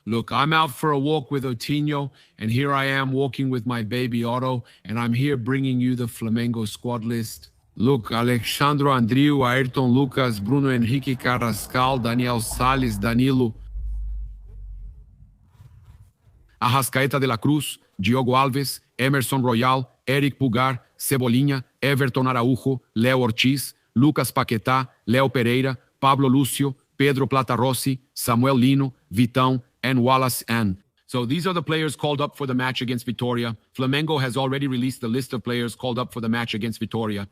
Look, I'm out for a walk with Otinho, and here I am walking with my baby Otto, and I'm here bringing you the Flamengo squad list. Look, Alexandro Andriu, Ayrton Lucas, Bruno Henrique Carrascal, Daniel Salles, Danilo, Arrascaeta de la Cruz, Diogo Alves, Emerson Royal, Eric Pulgar, Cebolinha, Everton Araújo, Léo Ortiz, Lucas Paquetá, Léo Pereira, Pablo Lúcio, Pedro Platarossi, Samuel Lino, Vitão, and Wallace N. So these are the players called up for the match against Vitória. Flamengo has already released the list of players called up for the match against Vitória.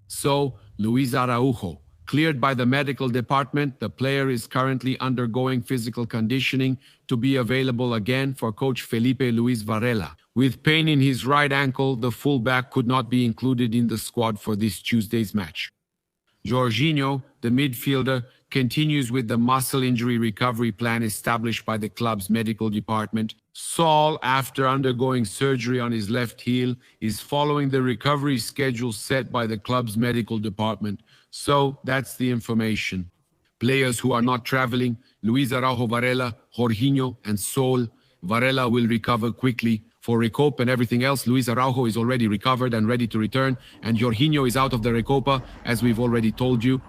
So, Luis Araujo, cleared by the medical department, the player is currently undergoing physical conditioning to be available again for coach Felipe Luis Varela. With pain in his right ankle, the fullback could not be included in the squad for this Tuesday's match. Jorginho, the midfielder, continues with the muscle injury recovery plan established by the club's medical department. Saul, after undergoing surgery on his left heel, is following the recovery schedule set by the club's medical department. So that's the information. Players who are not traveling: Luis Araujo, Varela, Jorginho, and Saul. Varela will recover quickly. For Recopa and everything else, Luis Araujo is already recovered and ready to return, and Jorginho is out of the Recopa, as we've already told you.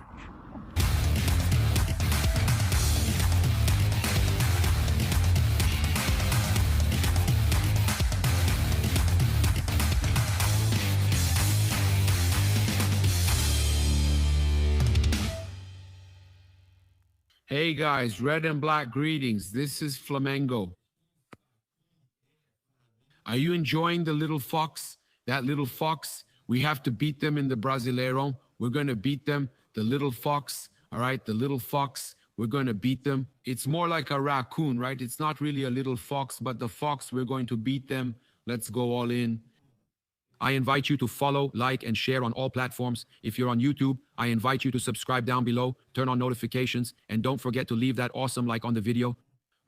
Hey guys, red and black greetings. This is Flamengo. Are you enjoying the little fox? That little fox? We have to beat them in the Brasileirão. We're going to beat them. The little fox, all right? The little fox, we're going to beat them. It's more like a raccoon, right? It's not really a little fox, but the fox, we're going to beat them. Let's go all in. I invite you to follow, like, and share on all platforms. If you're on YouTube, I invite you to subscribe down below, turn on notifications, and don't forget to leave that awesome like on the video.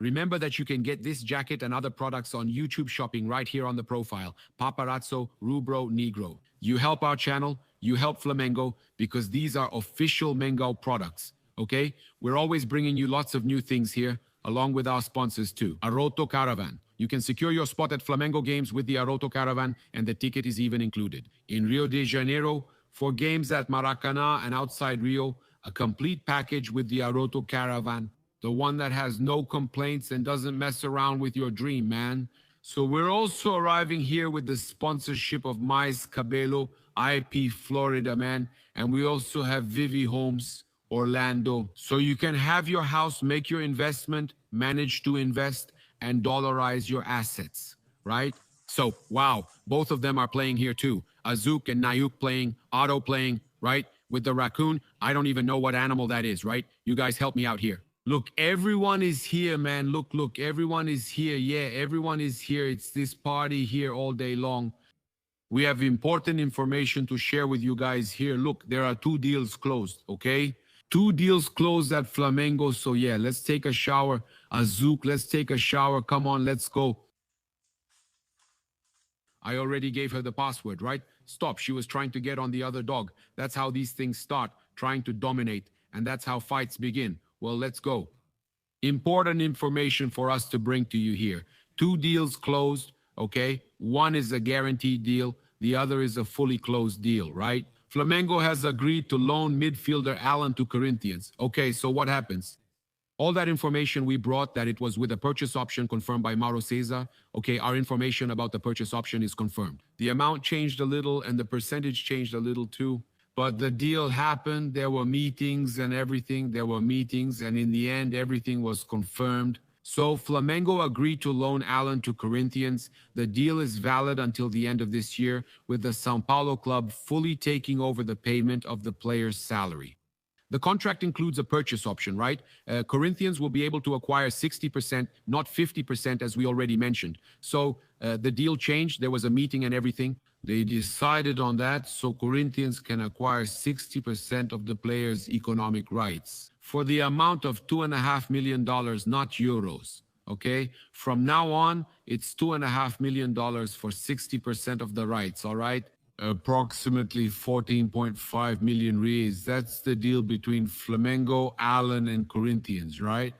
Remember that you can get this jacket and other products on YouTube shopping right here on the profile. Paparazzo, Rubro, Negro. You help our channel, you help Flamengo, because these are official Mengo products, okay? We're always bringing you lots of new things here, along with our sponsors too. Aroto Caravan. You can secure your spot at Flamengo games with the Aroto Caravan, and the ticket is even included. In Rio de Janeiro, for games at Maracanã and outside Rio, a complete package with the Aroto Caravan. The one that has no complaints and doesn't mess around with your dream, man. So we're also arriving here with the sponsorship of Mais Cabello, IP Florida, man. And we also have Vivi Homes, Orlando. So you can have your house, make your investment, manage to invest, and dollarize your assets, right? So, wow, both of them are playing here too. Azouk and Nayuk playing, Otto playing, right? With the raccoon, I don't even know what animal that is, right? You guys help me out here. Look, everyone is here, man. Look, everyone is here. Yeah, everyone is here. It's this party here all day long. We have important information to share with you guys here. Look, there are 2 deals closed, okay? 2 deals closed at Flamengo. So yeah, let's take a shower. Azouk, let's take a shower. Come on, let's go. I already gave her the password, right? Stop, she was trying to get on the other dog. That's how these things start, trying to dominate. And that's how fights begin. Well, let's go. Important information for us to bring to you here. 2 deals closed, okay? One is a guaranteed deal. The other is a fully closed deal, right? Flamengo has agreed to loan midfielder Alan to Corinthians. Okay, so what happens? All that information we brought, that it was with a purchase option confirmed by Mauro Cesar. Okay, our information about the purchase option is confirmed. The amount changed a little and the percentage changed a little too. But the deal happened. There were meetings and everything. There were meetings, and in the end, everything was confirmed. So Flamengo agreed to loan Alan to Corinthians. The deal is valid until the end of this year, with the São Paulo club fully taking over the payment of the player's salary. The contract includes a purchase option, right? Corinthians will be able to acquire 60%, not 50%, as we already mentioned. So the deal changed. There was a meeting and everything. They decided on that, so Corinthians can acquire 60% of the player's economic rights for the amount of $2.5 million, not euros, okay? From now on, it's $2.5 million for 60% of the rights, all right? Approximately 14.5 million reais. That's the deal between Flamengo, Allen, and Corinthians, right?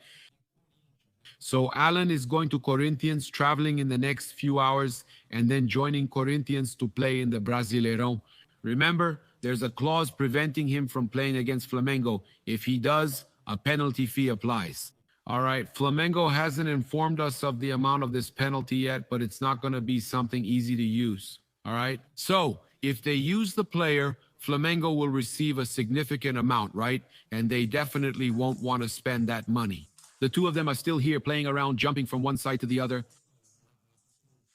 So Alan is going to Corinthians, traveling in the next few hours, and then joining Corinthians to play in the Brasileirão. Remember, there's a clause preventing him from playing against Flamengo. If he does, a penalty fee applies. All right, Flamengo hasn't informed us of the amount of this penalty yet, but it's not going to be something easy to use. All right, so if they use the player, Flamengo will receive a significant amount, right? And they definitely won't want to spend that money. The two of them are still here playing around, jumping from one side to the other.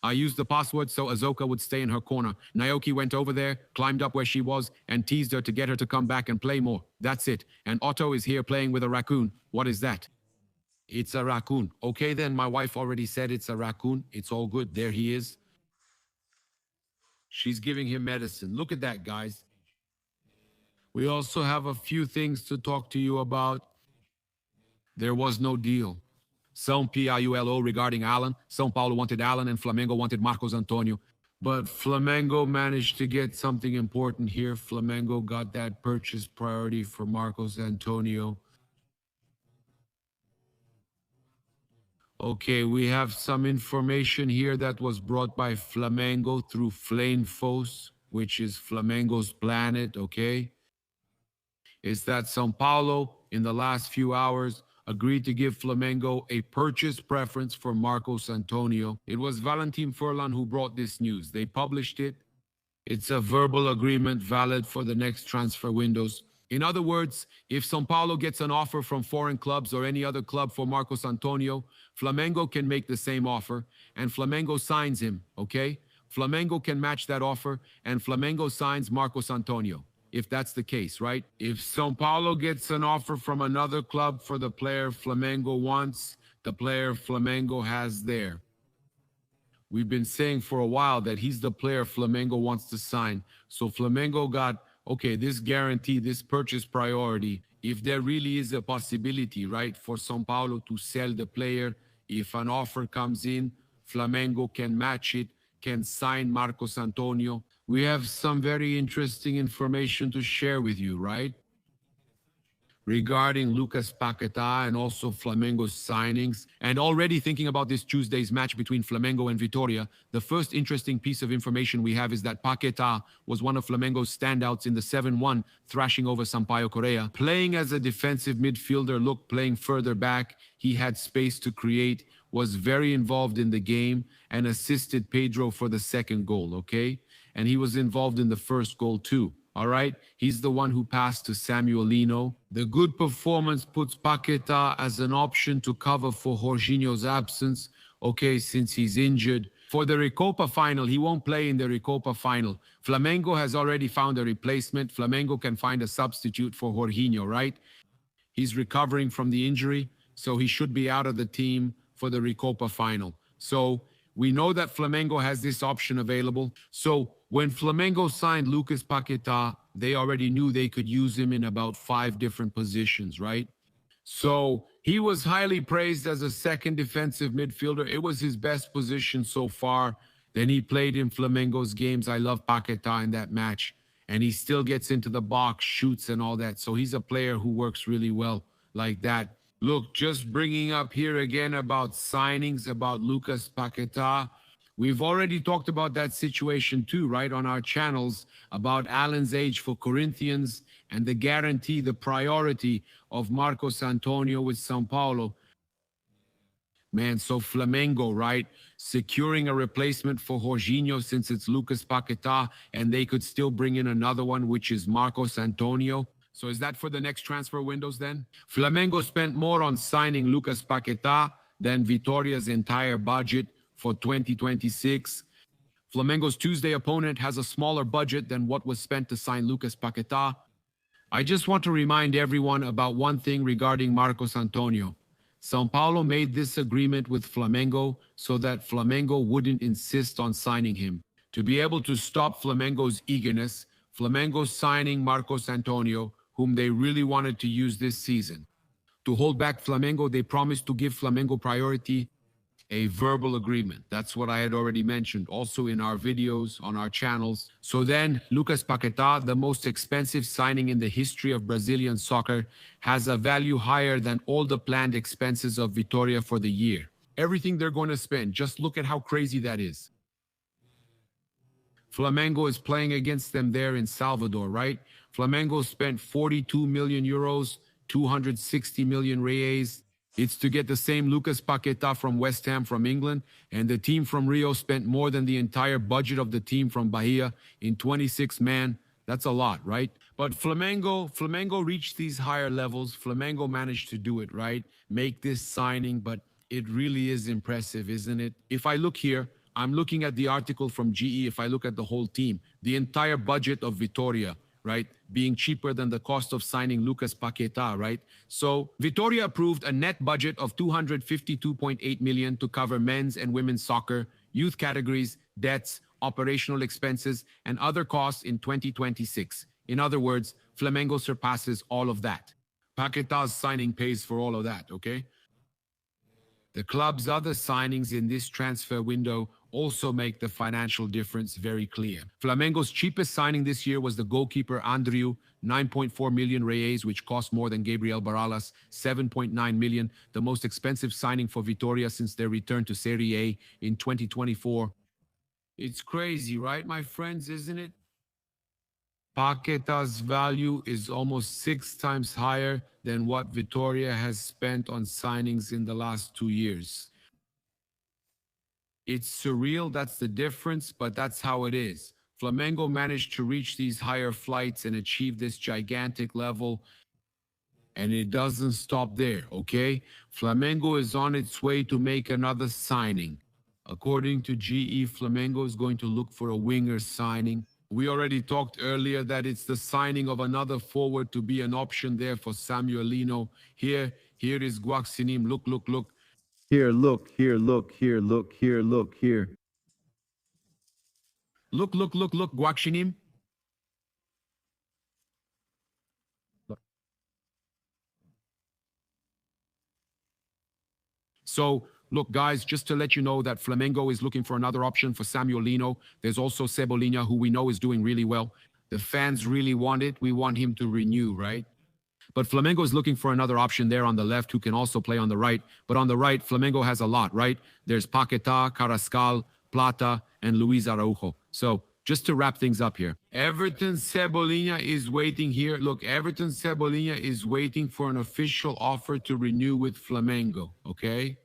I used the password so Azoka would stay in her corner. Naoki went over there, climbed up where she was, and teased her to get her to come back and play more. That's it. And Otto is here playing with a raccoon. What is that? It's a raccoon. Okay, then my wife already said it's a raccoon. It's all good. There he is. She's giving him medicine. Look at that, guys. We also have a few things to talk to you about. There was no deal. São Paulo regarding Alan. São Paulo wanted Alan and Flamengo wanted Marcos Antônio. But Flamengo managed to get something important here. Flamengo got that purchase priority for Marcos Antônio. Okay, we have some information here that was brought by Flamengo through Flamefoss, which is Flamengo's planet, okay? Is that São Paulo, in the last few hours, agreed to give Flamengo a purchase preference for Marcos Antônio. It was Valentim Furlan who brought this news. They published it. It's a verbal agreement valid for the next transfer windows. In other words, if São Paulo gets an offer from foreign clubs or any other club for Marcos Antônio, Flamengo can make the same offer, and Flamengo signs him, okay? Flamengo can match that offer, and Flamengo signs Marcos Antônio, if that's the case, right? If São Paulo gets an offer from another club for the player Flamengo wants, the player Flamengo has there. We've been saying for a while that he's the player Flamengo wants to sign. So Flamengo got, okay, this guarantee, this purchase priority. If there really is a possibility, right, for São Paulo to sell the player, if an offer comes in, Flamengo can match it, can sign Marcos Antônio. We have some very interesting information to share with you, right? Regarding Lucas Paquetá and also Flamengo's signings, and already thinking about this Tuesday's match between Flamengo and Vitória, the first interesting piece of information we have is that Paquetá was one of Flamengo's standouts in the 7-1, thrashing over Sampaio Correa. Playing as a defensive midfielder, playing further back, he had space to create, was very involved in the game, and assisted Pedro for the second goal, okay? And he was involved in the first goal too. All right, he's the one who passed to Samuelino. The good performance puts Paquetá as an option to cover for Jorginho's absence, okay, since he's injured. For the Recopa final, he won't play in the Recopa final. Flamengo has already found a replacement. Flamengo can find a substitute for Jorginho, right? He's recovering from the injury, so he should be out of the team for the Recopa final. So we know that Flamengo has this option available. So when Flamengo signed Lucas Paquetá, they already knew they could use him in about 5 different positions, right? So he was highly praised as a second defensive midfielder. It was his best position so far. Then he played in Flamengo's games. I love Paquetá in that match. And he still gets into the box, shoots and all that. So he's a player who works really well like that. Look, just bringing up here again about signings, about Lucas Paquetá. We've already talked about that situation too, right, on our channels, about Alan's age for Corinthians and the guarantee, the priority of Marcos Antônio with São Paulo. Man, so Flamengo, right, securing a replacement for Jorginho since it's Lucas Paquetá, and they could still bring in another one, which is Marcos Antônio. So is that for the next transfer windows then? Flamengo spent more on signing Lucas Paquetá than Vitória's entire budget for 2026. Flamengo's Tuesday opponent has a smaller budget than what was spent to sign Lucas Paquetá. I just want to remind everyone about one thing regarding Marcos Antônio. São Paulo made this agreement with Flamengo so that Flamengo wouldn't insist on signing him. To be able to stop Flamengo's eagerness, Flamengo signing Marcos Antônio, whom they really wanted to use this season. To hold back Flamengo, they promised to give Flamengo priority a verbal agreement. That's what I had already mentioned also in our videos on our channels. So then Lucas Paquetá, the most expensive signing in the history of Brazilian soccer, has a value higher than all the planned expenses of Vitória for the year. Everything they're going to spend, just look at how crazy that is. Flamengo is playing against them there in Salvador, right? Flamengo spent 42 million euros, 260 million reais. It's to get the same Lucas Paquetá from West Ham from England, and the team from Rio spent more than the entire budget of the team from Bahia in 26 man. That's a lot, right? But Flamengo reached these higher levels. Flamengo managed to do it, right? Make this signing, but it really is impressive, isn't it? If I look here, I'm looking at the article from GE. If I look at the whole team, the entire budget of Vitória, right, being cheaper than the cost of signing Lucas Paquetá, right? So Vitória approved a net budget of 252.8 million to cover men's and women's soccer, youth categories, debts, operational expenses, and other costs in 2026. In other words, Flamengo surpasses all of that. Paquetá's signing pays for all of that, okay? The club's other signings in this transfer window also make the financial difference very clear. Flamengo's cheapest signing this year was the goalkeeper Andrew, 9.4 million reais, which cost more than Gabriel Baralas, 7.9 million, the most expensive signing for Vitória since their return to Serie A in 2024. It's crazy, right, my friends, isn't it? Paqueta's value is almost 6 times higher than what Vitória has spent on signings in the last 2 years. It's surreal, that's the difference, but that's how it is. Flamengo managed to reach these higher flights and achieve this gigantic level, and it doesn't stop there, okay? Flamengo is on its way to make another signing. According to GE, Flamengo is going to look for a winger signing. We already talked earlier that it's the signing of another forward to be an option there for Samuelino. Here is Guaxinim. Look. Here, look, here, look, here, look, here, look, here. Look, Guaxinim. So, look, guys, just to let you know that Flamengo is looking for another option for Samuelino. There's also Cebolinha, who we know is doing really well. The fans really want it. We want him to renew, right? But Flamengo is looking for another option there on the left who can also play on the right. But on the right, Flamengo has a lot, right? There's Paquetá, Carrascal, Plata, and Luis Araujo. So just to wrap things up here, Everton Cebolinha is waiting here. Look, Everton Cebolinha is waiting for an official offer to renew with Flamengo, okay?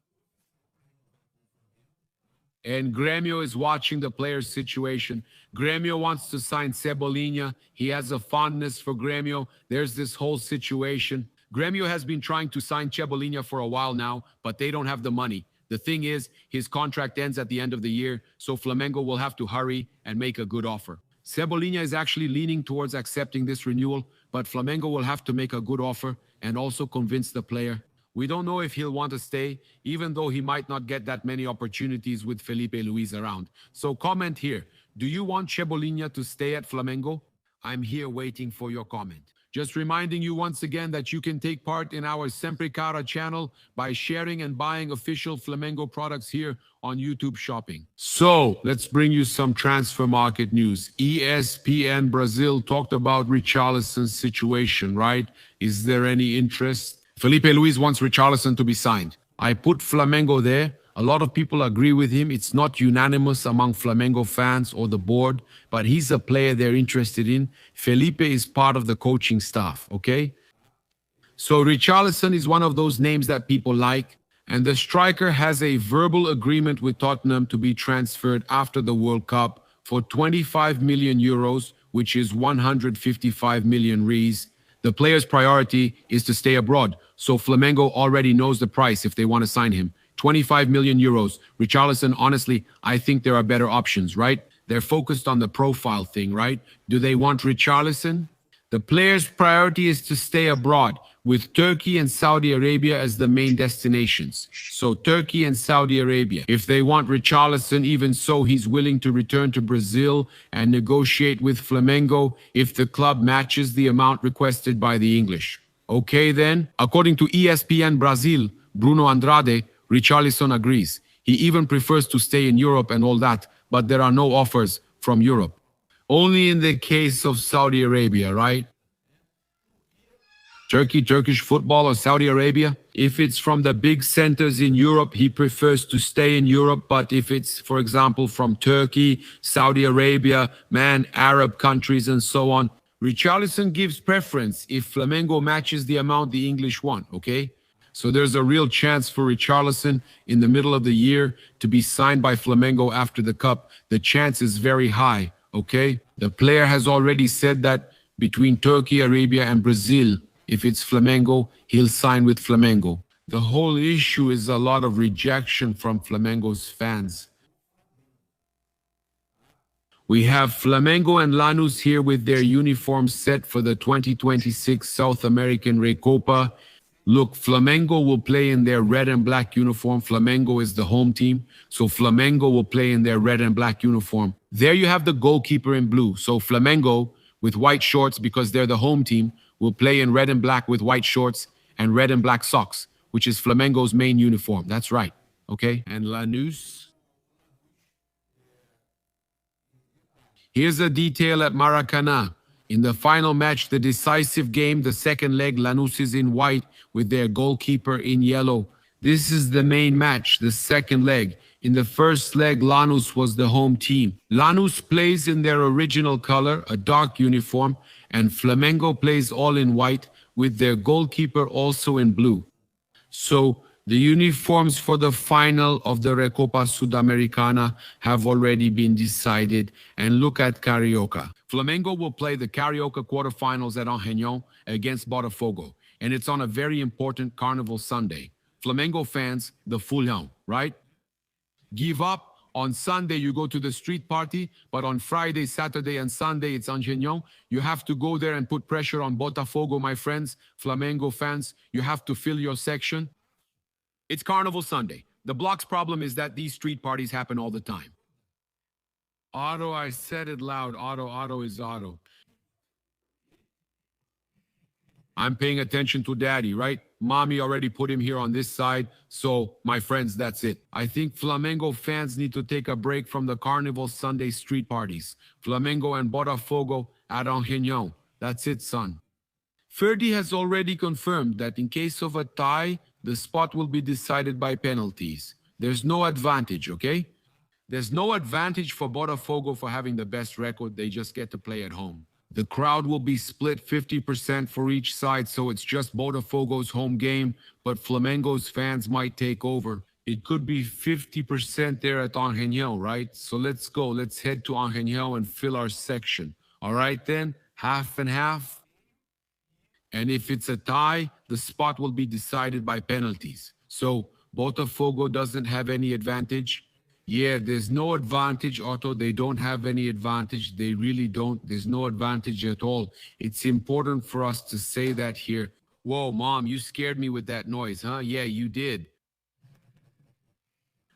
And Grêmio is watching the player's situation. Grêmio wants to sign Cebolinha. He has a fondness for Grêmio. There's this whole situation. Grêmio has been trying to sign Cebolinha for a while now, but they don't have the money. The thing is, his contract ends at the end of the year, so Flamengo will have to hurry and make a good offer. Cebolinha is actually leaning towards accepting this renewal, but Flamengo will have to make a good offer and also convince the player. We don't know if he'll want to stay, even though he might not get that many opportunities with Felipe Luis around. So comment here. Do you want Cebolinha to stay at Flamengo? I'm here waiting for your comment. Just reminding you once again that you can take part in our Sempre Cara channel by sharing and buying official Flamengo products here on YouTube Shopping. So, let's bring you some transfer market news. ESPN Brazil talked about Richarlison's situation, right? Is there any interest? Felipe Luis wants Richarlison to be signed. I put Flamengo there. A lot of people agree with him. It's not unanimous among Flamengo fans or the board, but he's a player they're interested in. Felipe is part of the coaching staff, okay? So Richarlison is one of those names that people like, and the striker has a verbal agreement with Tottenham to be transferred after the World Cup for 25 million euros, which is 155 million reais. The player's priority is to stay abroad, so Flamengo already knows the price if they want to sign him. 25 million euros. Richarlison, honestly, I think there are better options, right? They're focused on the profile thing, right? Do they want Richarlison? The player's priority is to stay abroad, with Turkey and Saudi Arabia as the main destinations. So Turkey and Saudi Arabia. If they want Richarlison, even so, he's willing to return to Brazil and negotiate with Flamengo if the club matches the amount requested by the English. Okay then? According to ESPN Brazil, Bruno Andrade, Richarlison agrees. He even prefers to stay in Europe and all that, but there are no offers from Europe. Only in the case of Saudi Arabia, right? Turkish football or Saudi Arabia. If it's from the big centers in Europe, he prefers to stay in Europe. But if it's, for example, from Turkey, Saudi Arabia, Arab countries and so on, Richarlison gives preference if Flamengo matches the amount the English want, okay? So there's a real chance for Richarlison in the middle of the year to be signed by Flamengo after the Cup. The chance is very high, okay? The player has already said that between Turkey, Arabia, and Brazil, if it's Flamengo, he'll sign with Flamengo. The whole issue is a lot of rejection from Flamengo's fans. We have Flamengo and Lanús here with their uniforms set for the 2026 South American Recopa. Look, Flamengo will play in their red and black uniform. Flamengo is the home team, so Flamengo will play in their red and black uniform. There you have the goalkeeper in blue. So Flamengo, with white shorts because they're the home team, will play in red and black with white shorts and red and black socks, which is Flamengo's main uniform. That's right, okay? And Lanús? Here's a detail at Maracanã. In the final match, the decisive game, the second leg, Lanús is in white with their goalkeeper in yellow. This is the main match, the second leg. In the first leg, Lanús was the home team. Lanús plays in their original color, a dark uniform, and Flamengo plays all in white with their goalkeeper also in blue. So the uniforms for the final of the Recopa Sudamericana have already been decided. And look at Carioca. Flamengo will play the Carioca quarterfinals at Antônio against Botafogo. And it's on a very important Carnival Sunday. Flamengo fans, the Fulhão, right? Give up. On Sunday, you go to the street party, but on Friday, Saturday, and Sunday, it's Antônio. You have to go there and put pressure on Botafogo, my friends, Flamengo fans. You have to fill your section. It's Carnival Sunday. The Block's problem is that these street parties happen all the time. Otto, I said it loud. Otto is Otto. I'm paying attention to daddy, right? Mommy already put him here on this side. So, my friends, that's it. I think Flamengo fans need to take a break from the Carnival Sunday street parties. Flamengo and Botafogo at Antônio. That's it, son. Ferdi has already confirmed that in case of a tie, the spot will be decided by penalties. There's no advantage, okay? There's no advantage for Botafogo for having the best record. They just get to play at home. The crowd will be split 50% for each side, so it's just Botafogo's home game, but Flamengo's fans might take over. It could be 50% there at Antônio, right? So let's go. Let's head to Antônio and fill our section. All right then, half and half. And if it's a tie, the spot will be decided by penalties. So Botafogo doesn't have any advantage. Yeah, there's no advantage, Otto. They don't have any advantage. They really don't. There's no advantage at all. It's important for us to say that here. Whoa, Mom, you scared me with that noise, huh? Yeah, you did.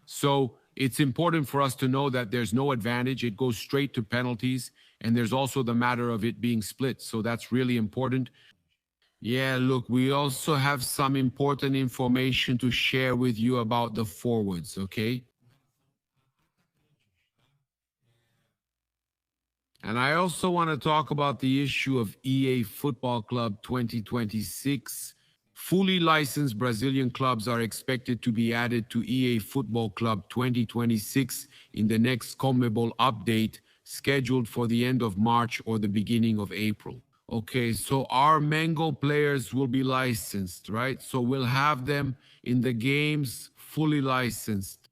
So it's important for us to know that there's no advantage. It goes straight to penalties. And there's also the matter of it being split. So that's really important. Yeah, look, we also have some important information to share with you about the forwards, okay? And I also want to talk about the issue of EA Football Club 2026. Fully licensed Brazilian clubs are expected to be added to EA Football Club 2026 in the next CONMEBOL update scheduled for the end of March or the beginning of April. Okay, so our Mango players will be licensed, right? So we'll have them in the games fully licensed.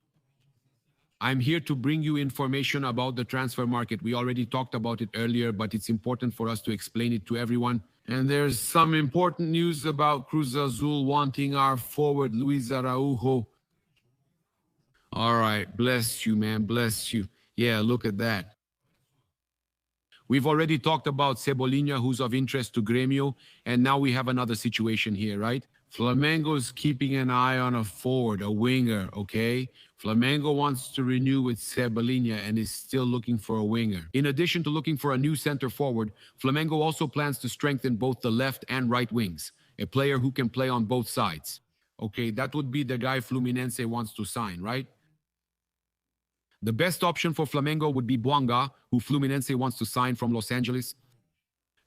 I'm here to bring you information about the transfer market. We already talked about it earlier, but it's important for us to explain it to everyone. And there's some important news about Cruz Azul wanting our forward, Luis Araujo. All right, bless you, man, bless you. Yeah, look at that. We've already talked about Cebolinha, who's of interest to Grêmio, and now we have another situation here, right? Flamengo's keeping an eye on a forward, a winger, okay? Flamengo wants to renew with Cebolinha and is still looking for a winger. In addition to looking for a new center forward, Flamengo also plans to strengthen both the left and right wings, a player who can play on both sides. Okay, that would be the guy Fluminense wants to sign, right? The best option for Flamengo would be Bouanga, who Fluminense wants to sign from Los Angeles,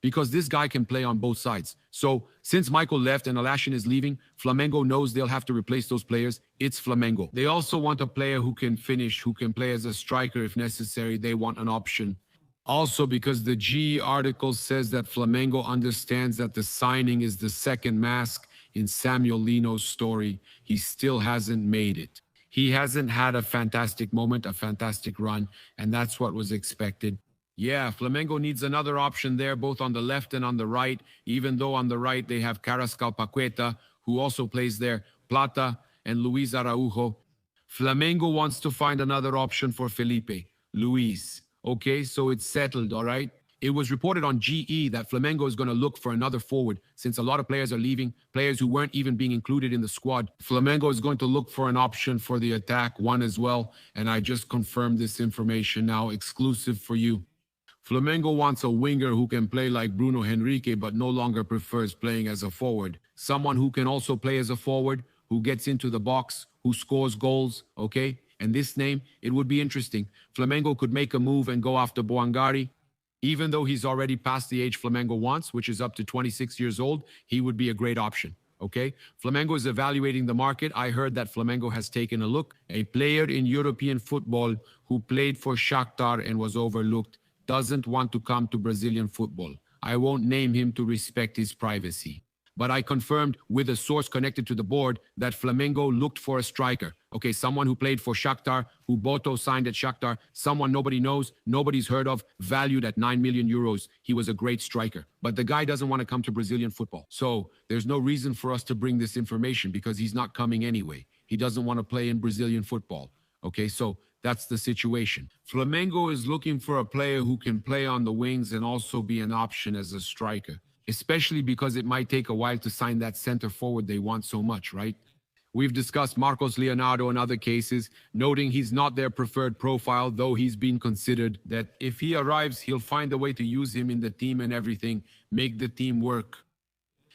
because this guy can play on both sides. So since Michael left and Alashin is leaving, Flamengo knows they'll have to replace those players. It's Flamengo. They also want a player who can finish, who can play as a striker if necessary. They want an option. Also, because the G article says that Flamengo understands that the signing is the second mask in Samuel Lino's story. He still hasn't made it. He hasn't had a fantastic moment, a fantastic run, and that's what was expected. Yeah, Flamengo needs another option there, both on the left and on the right, even though on the right they have Carrascal Paquetá, who also plays there, Plata, and Luis Araujo. Flamengo wants to find another option for Felipe, Luis. Okay, so it's settled, all right? It was reported on GE that Flamengo is going to look for another forward since a lot of players are leaving, players who weren't even being included in the squad. Flamengo is going to look for an option for the attack, one as well, and I just confirmed this information now, exclusive for you. Flamengo wants a winger who can play like Bruno Henrique but no longer prefers playing as a forward. Someone who can also play as a forward, who gets into the box, who scores goals, okay? And this name, it would be interesting. Flamengo could make a move and go after Bouangari. Even though he's already past the age Flamengo wants, which is up to 26 years old, he would be a great option. Okay? Flamengo is evaluating the market. I heard that Flamengo has taken a look. A player in European football who played for Shakhtar and was overlooked doesn't want to come to Brazilian football. I won't name him to respect his privacy. But I confirmed with a source connected to the board that Flamengo looked for a striker. Okay, someone who played for Shakhtar, who Boto signed at Shakhtar, someone nobody knows, nobody's heard of, valued at 9 million euros. He was a great striker. But the guy doesn't want to come to Brazilian football. So there's no reason for us to bring this information because he's not coming anyway. He doesn't want to play in Brazilian football. Okay, so that's the situation. Flamengo is looking for a player who can play on the wings and also be an option as a striker, especially because it might take a while to sign that center forward they want so much, right? We've discussed Marcos Leonardo in other cases, noting he's not their preferred profile, though he's been considered. That if he arrives, he'll find a way to use him in the team and everything, make the team work.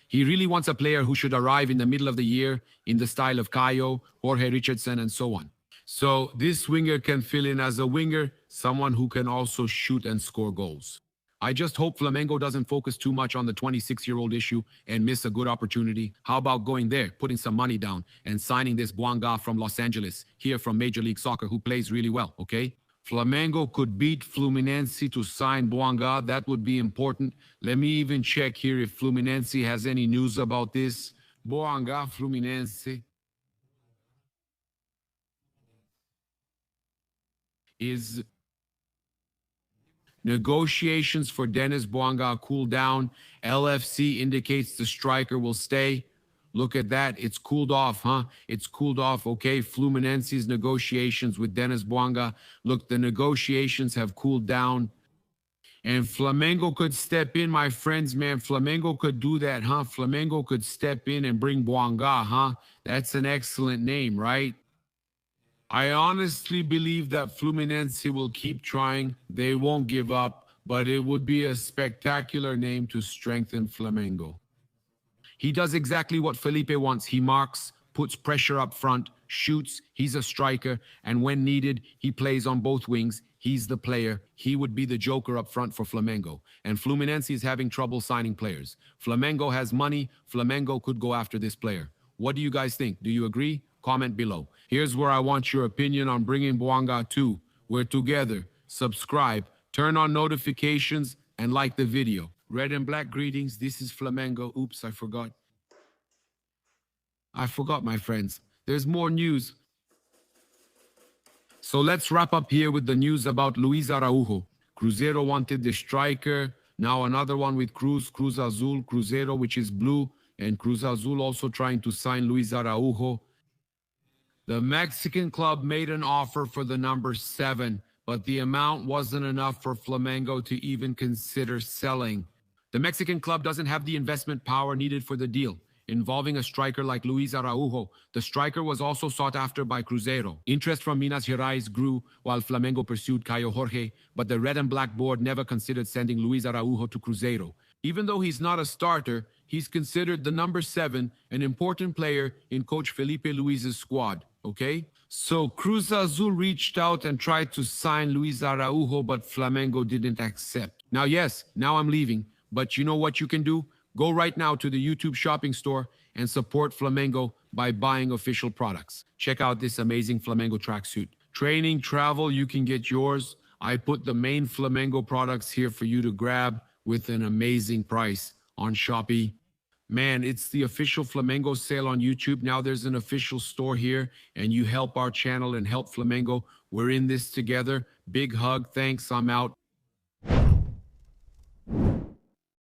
He really wants a player who should arrive in the middle of the year in the style of Caio, Jorge Richardson, and so on. So this winger can fill in as a winger, someone who can also shoot and score goals. I just hope Flamengo doesn't focus too much on the 26-year-old issue and miss a good opportunity. How about going there, putting some money down, and signing this Bouanga from Los Angeles, here from Major League Soccer, who plays really well, okay? Flamengo could beat Fluminense to sign Bouanga. That would be important. Let me even check here if Fluminense has any news about this. Bouanga, Fluminense. Is negotiations for Dennis Bouanga cool down. LFC indicates the striker will stay. Look at that. It's cooled off, huh? It's cooled off. Okay, Fluminense's negotiations with Dennis Bouanga. Look, the negotiations have cooled down. And Flamengo could step in, my friends, man. Flamengo could do that, huh? Flamengo could step in and bring Bouanga, huh? That's an excellent name, right? I honestly believe that Fluminense will keep trying. They won't give up, but it would be a spectacular name to strengthen Flamengo. He does exactly what Felipe wants. He marks, puts pressure up front, shoots. He's a striker, and when needed, he plays on both wings. He's the player. He would be the joker up front for Flamengo. And Fluminense is having trouble signing players. Flamengo has money. Flamengo could go after this player. What do you guys think? Do you agree? Comment below. Here's where I want your opinion on bringing Bouanga too. We're together. Subscribe, turn on notifications, and like the video. Red and black greetings. This is Flamengo. Oops, I forgot. My friends. There's more news. So let's wrap up here with the news about Luis Araujo. Cruzeiro wanted the striker. Now another one with Cruz Azul, Cruzeiro, which is blue, and Cruz Azul also trying to sign Luis Araujo. The Mexican club made an offer for the number 7, but the amount wasn't enough for Flamengo to even consider selling. The Mexican club doesn't have the investment power needed for the deal. Involving a striker like Luis Araujo, the striker was also sought after by Cruzeiro. Interest from Minas Gerais grew while Flamengo pursued Caio Jorge, but the red and black board never considered sending Luis Araujo to Cruzeiro. Even though he's not a starter, he's considered the number 7, an important player in Coach Felipe Luis's squad. okay? So Cruz Azul reached out and tried to sign Luis Araujo, but Flamengo didn't accept. Now, yes, now I'm leaving, but you know what you can do? Go right now to the YouTube shopping store and support Flamengo by buying official products. Check out this amazing Flamengo tracksuit. Training, travel, you can get yours. I put the main Flamengo products here for you to grab with an amazing price on Shopee. Man, it's the official Flamengo sale on YouTube. Now there's an official store here, and you help our channel and help Flamengo. We're in this together. Big hug. Thanks. I'm out.